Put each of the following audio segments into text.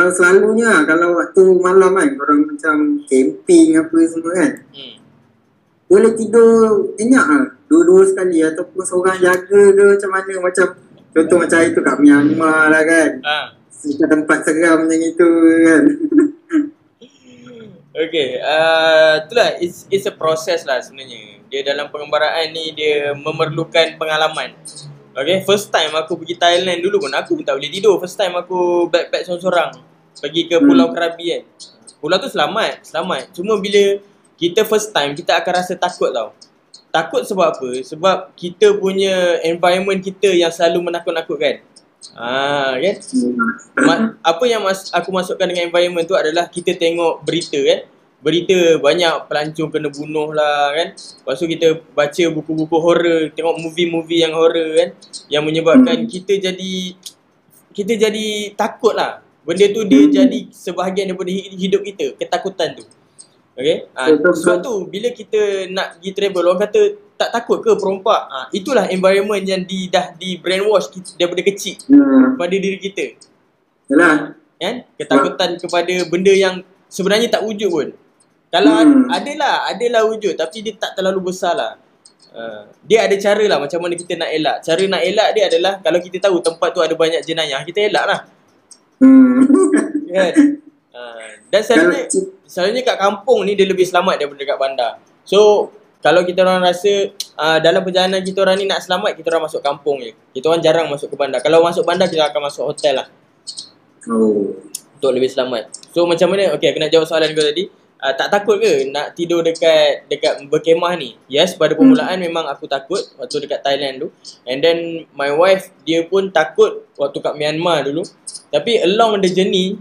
Kalau selalunya, kalau waktu malam kan, orang macam camping apa semua kan, boleh tidur nyenyak lah. Dua-dua sekali ataupun seorang jaga ke macam mana. Macam contoh macam itu kat Myanmar lah kan. Tempat seram macam itu kan. Okay, itulah it's a process lah sebenarnya. Dia dalam pengembaraan ni dia memerlukan pengalaman. Okay, first time aku pergi Thailand dulu pun aku tak boleh tidur. First time aku backpack sorang-sorang pergi ke Pulau Krabi kan. Pulau tu selamat. Cuma bila kita first time, kita akan rasa takut tau. Takut sebab apa? Sebab kita punya environment kita yang selalu menakut-nakutkan. Kan? Apa yang aku masukkan dengan environment tu adalah kita tengok berita kan. Berita banyak pelancong kena bunuh lah kan. Lepas tu kita baca buku-buku horror, tengok movie-movie yang horror kan, yang menyebabkan kita jadi takut lah. Benda tu dia jadi sebahagian daripada hidup kita, ketakutan tu. Okay? Sebab tu bila kita nak pergi travel, orang kata tak takut ke perompak? Itulah environment yang dah di brainwash daripada kecil pada diri kita. Yalah. Kan? Ketakutan kepada benda yang sebenarnya tak wujud pun. Kalau adalah wujud, tapi dia tak terlalu besar lah. Dia ada cara lah macam mana kita nak elak. Cara nak elak dia adalah kalau kita tahu tempat tu ada banyak jenayah, kita elak lah. Kan? Dan selalunya kat kampung ni dia lebih selamat daripada kat bandar. So kalau kita orang rasa dalam perjalanan kita orang ni nak selamat, kita orang masuk kampung je. Kita orang jarang masuk ke bandar. Kalau masuk bandar, kita akan masuk hotel lah. Untuk lebih selamat. So macam mana? Okay, aku nak jawab soalan kau tadi. Tak takut ke nak tidur dekat berkemah ni? Yes, pada permulaan memang aku takut waktu dekat Thailand tu. And then my wife, dia pun takut waktu kat Myanmar dulu. Tapi along the journey,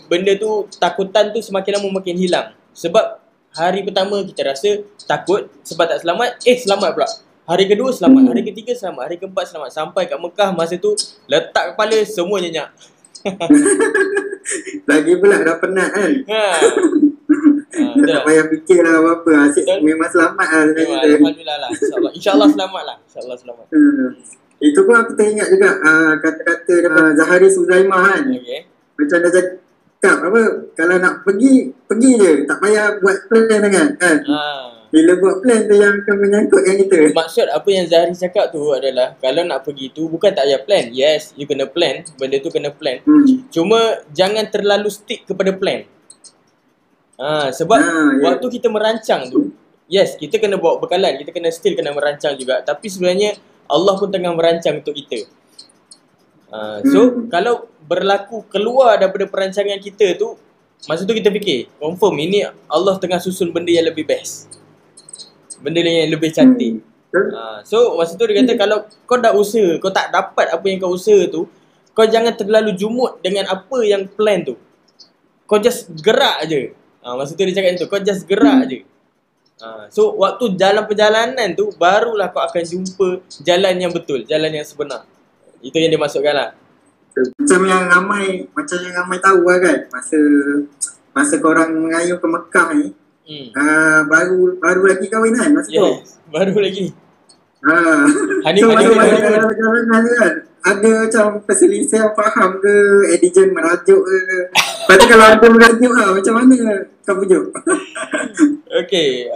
benda tu, takutan tu semakin lama makin hilang. Sebab hari pertama kita rasa takut sebab tak selamat, selamat pula. Hari kedua selamat, hari ketiga selamat, hari keempat selamat. Sampai kat Mekah masa tu, letak kepala semua nyenyak. Lagi pula dah penat kan. Tak payah fikir lah apa-apa. Asyik memang selamat lah. Alhamdulillah lah. InsyaAllah selamat lah. InsyaAllah selamat. Itu pun aku teringat juga kata-kata Zahari Suzaimah kan. Macam dah cakap apa, kalau nak pergi je. Tak payah buat plan kan. Bila buat plan tu yang akan menyangkutkan kita. Maksud apa yang Zahari cakap tu adalah kalau nak pergi tu bukan tak payah plan. Yes, you kena plan. Benda tu kena plan. Cuma jangan terlalu stick kepada plan. Sebab waktu kita merancang tu, yes, kita kena bawa bekalan, kita kena merancang juga. Tapi sebenarnya Allah pun tengah merancang untuk kita. So kalau berlaku keluar daripada perancangan kita tu, masa tu kita fikir, confirm ini Allah tengah susun benda yang lebih best, benda yang lebih cantik. So masa tu dia kata, kalau kau dah usaha, kau tak dapat apa yang kau usaha tu, kau jangan terlalu jumut dengan apa yang plan tu. Kau just gerak je. Masa tu dia cakap tu, kau just gerak je. So waktu dalam perjalanan tu, barulah kau akan jumpa jalan yang betul, jalan yang sebenar. Itu yang dia masukkan lah. Macam yang ramai tahu lah kan, masa korang mengayuh ke Mekah ni, baru lagi kahwin kan masa tu? Baru lagi. So masa perjalanan kan, ada macam perselisihan faham ke, Edigen merajuk ke. Lepas tu kalau ada merajuk macam mana kau pujuk? Okay,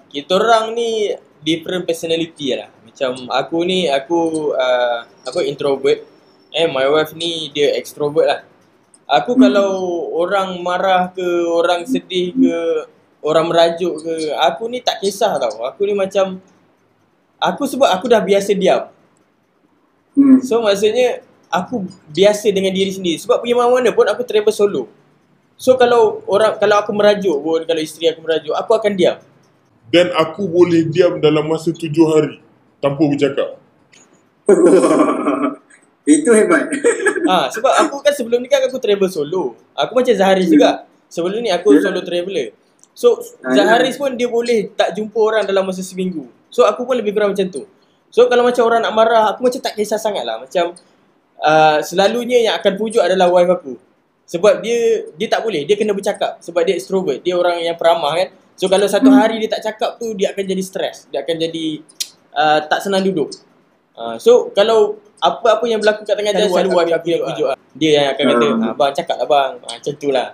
kita orang ni different personality lah. Macam aku ni, aku introvert. My wife ni dia extrovert lah. Aku kalau orang marah ke, orang sedih ke, orang merajuk ke, aku ni tak kisah tau. Aku ni macam, sebab aku dah biasa diam. So maksudnya aku biasa dengan diri sendiri. Sebab pergi mana-mana pun aku travel solo. So kalau aku merajuk pun, kalau isteri aku merajuk, aku akan diam. Dan aku boleh diam dalam masa 7 hari tanpa bercakap. Itu hebat. Sebab aku kan sebelum ni kan aku travel solo. Aku macam Zaharis juga. Sebelum ni aku solo traveller. So Zaharis pun dia boleh tak jumpa orang dalam masa seminggu. So aku pun lebih kurang macam tu. So kalau macam orang nak marah, aku macam tak kisah sangat lah. Macam selalunya yang akan pujuk adalah wife aku. Sebab dia tak boleh, dia kena bercakap. Sebab dia extrovert, dia orang yang peramah kan. So kalau satu hari dia tak cakap tu, dia akan jadi stres. Dia akan jadi tak senang duduk. So kalau apa-apa yang berlaku kat tengah jalan selalu wife aku yang pujuk. Dia yang akan kata, bang cakap lah bang. Macam tu lah.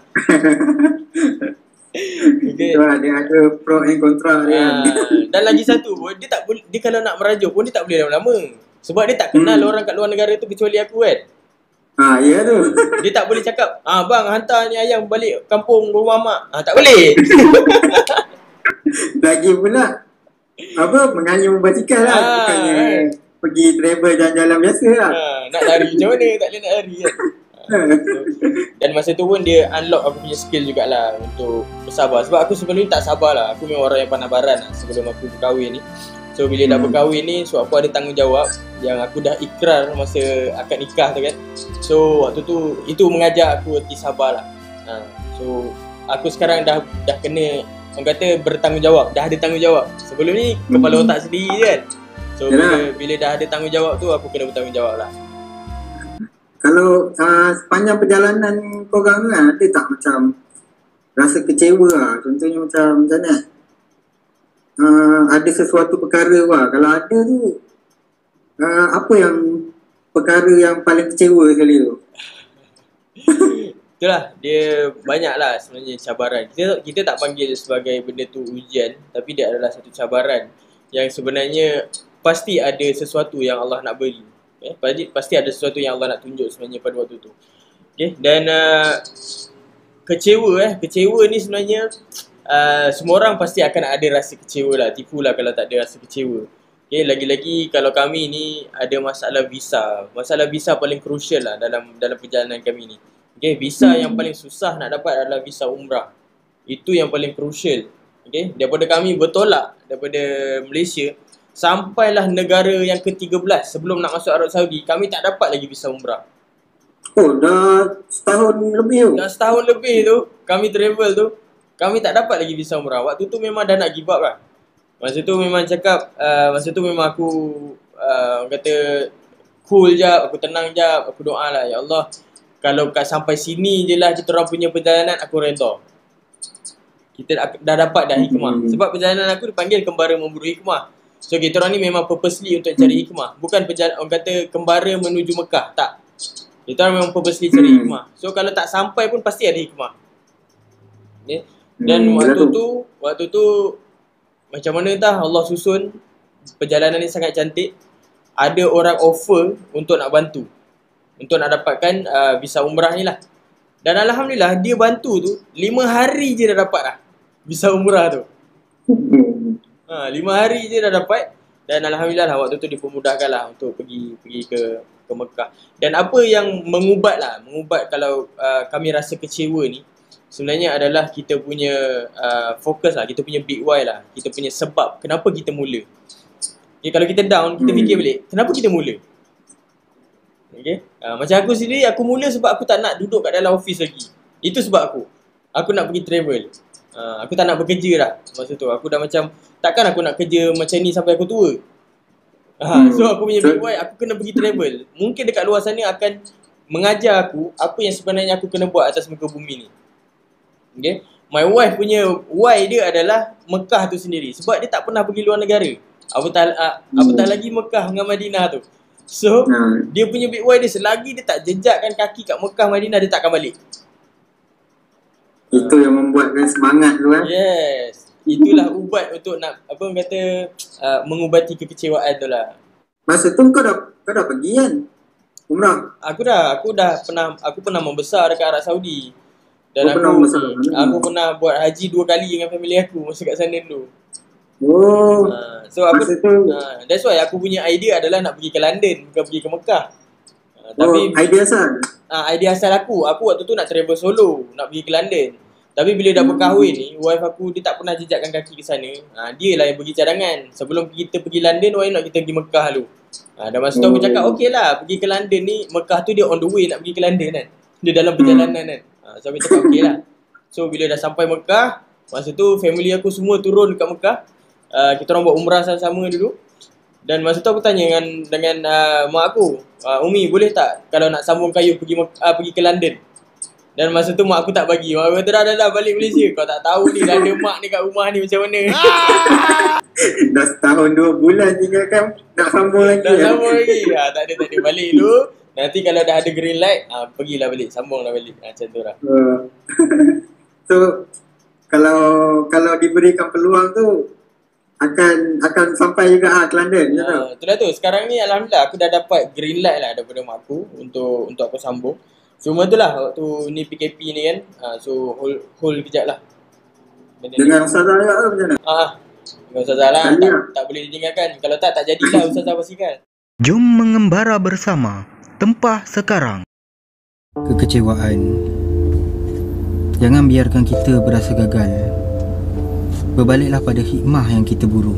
Okay. Itu dia ada pro and kontra dia. Dan lagi satu pun, dia kalau nak merajuk pun dia tak boleh lama-lama. Sebab dia tak kenal orang kat luar negara tu kecuali aku kan. Ya tu. Dia tak boleh cakap, bang hantar ni ayam balik kampung rumah mak. Tak boleh. Lagi pula menganyam basikal lah. Bukannya pergi travel jalan-jalan biasa lah. Nak lari macam mana? Tak boleh nak lari kan. Dan masa tu pun dia unlock aku punya skill jugalah untuk bersabar. Sebab aku sebelum ni tak sabar lah. Aku memang orang yang pandai baran lah sebelum aku berkahwin ni. So bila dah berkahwin ni, so aku ada tanggungjawab yang aku dah ikrar masa akad nikah tu kan. So waktu tu itu mengajar aku erti sabar lah. So aku sekarang dah kena, orang kata bertanggungjawab. Dah ada tanggungjawab. Sebelum ni kepala otak sendiri kan. So bila dah ada tanggungjawab tu, aku kena bertanggungjawab lah. Kalau sepanjang perjalanan korang tu kan, ada tak macam rasa kecewa lah? Contohnya macam mana? Ada sesuatu perkara lah. Kalau ada tu, apa yang perkara yang paling kecewa sekali tu? Itulah, dia banyak lah sebenarnya cabaran. Kita tak panggil sebagai benda tu ujian, tapi dia adalah satu cabaran yang sebenarnya pasti ada sesuatu yang Allah nak beri. Pasti ada sesuatu yang Allah nak tunjuk sebenarnya pada waktu tu. Dan kecewa ni sebenarnya semua orang pasti akan ada rasa kecewa lah. Tipulah kalau tak ada rasa kecewa. Lagi-lagi kalau kami ni ada masalah visa. Masalah visa paling crucial lah dalam perjalanan kami ni. Visa yang paling susah nak dapat adalah visa umrah. Itu yang paling crucial. Daripada kami bertolak daripada Malaysia sampailah negara yang ke-13 sebelum nak masuk Arab Saudi, kami tak dapat lagi visa umrah. Dah setahun lebih tu? Dah setahun lebih tu, kami travel tu, kami tak dapat lagi visa umrah. Waktu tu memang dah nak give up lah. Masa tu memang cakap, masa tu memang aku kata cool jap, aku tenang jap, aku doa lah, ya Allah, kalau sampai sini je lah kita orang punya perjalanan, aku redha. Kita dah dapat dah hikmah. Sebab perjalanan aku dipanggil kembara memburu hikmah. So kita orang ni memang purposely untuk cari hikmah. Bukan orang kata kembara menuju Mekah. Tak. Kita orang memang purposely cari hikmah. So kalau tak sampai pun pasti ada hikmah. Dan waktu tu macam mana entah Allah susun perjalanan ni sangat cantik. Ada orang offer untuk nak bantu, untuk nak dapatkan visa umrah ni lah. Dan Alhamdulillah dia bantu tu 5 hari je dah dapat lah visa umrah tu. 5 hari je dah dapat. Dan Alhamdulillah lah waktu tu dipermudahkan lah untuk pergi ke Mekah. Dan apa yang mengubat kalau kami rasa kecewa ni sebenarnya adalah kita punya fokus lah, kita punya big why lah, kita punya sebab kenapa kita mula. Kalau kita down, kita fikir balik kenapa kita mula. Macam aku sendiri, aku mula sebab aku tak nak duduk kat dalam office lagi. Itu sebab aku nak pergi travel. Aku tak nak bekerja dah masa tu. Aku dah macam, takkan aku nak kerja macam ni sampai aku tua. So aku punya big why, aku kena pergi travel. Mungkin dekat luar sana akan mengajar aku apa yang sebenarnya aku kena buat atas muka bumi ni. My wife punya why dia adalah Mekah tu sendiri. Sebab dia tak pernah pergi luar negara. Apatah lagi Mekah dengan Madinah tu. So dia punya big why dia, selagi dia tak jejakkan kaki kat Mekah Madinah, dia takkan balik. Itu yang membuatkan semangat tu kan. Yes. Itulah ubat untuk nak mengubati kekecewaan tu lah. Masa tu kau dah pergi kan umrah? Aku pernah membesar dekat Arab Saudi. Dan aku pernah buat haji 2 kali dengan family aku masa kat sana dulu. So aku that's why aku punya idea adalah nak pergi ke London, bukan pergi ke Mekah. Tapi idea asal? Idea asal aku waktu tu nak travel solo, nak pergi ke London. Tapi bila dah berkahwin ni, wife aku dia tak pernah jejakkan kaki ke sana. Dia lah yang bagi cadangan. Sebelum kita pergi London, why not kita pergi Mekah dulu. Dan masa tu aku cakap, okey lah, pergi ke London ni, Mekah tu dia on the way nak pergi ke London kan. Dia dalam perjalanan kan. So aku cakap okey lah. So bila dah sampai Mekah, masa tu family aku semua turun dekat Mekah. Kita orang buat umrah sama-sama dulu. Dan masa tu aku tanya dengan mak aku, Umi boleh tak kalau nak sambung kayu pergi ke London? Dan masa tu mak aku tak bagi. Mak aku kata dah balik Malaysia. Kau tak tahu ni dah ada mak ni kat rumah ni macam mana. Dah setahun 2 bulan tinggalkan nak sambung lagi. Dah sambung lagi. Tak ada. Balik dulu. Nanti kalau dah ada green light, pergilah balik. Sambunglah balik. Macam tu lah. So, kalau diberikan peluang tu, akan sampai juga ke London. Itulah tu. Sekarang ni Alhamdulillah aku dah dapat green light lah daripada mak aku untuk aku sambung. Cuma tu lah waktu ni PKP ni kan. So hold kejap lah. Dengan Ustazah juga ke macam mana? Dengan Ustazah lah. Tak boleh ditinggalkan. Kalau tak jadilah Ustazah basikal. Jom mengembara bersama. Tempah sekarang. Kekecewaan. Jangan biarkan kita berasa gagal. Berbaliklah pada hikmah yang kita buru.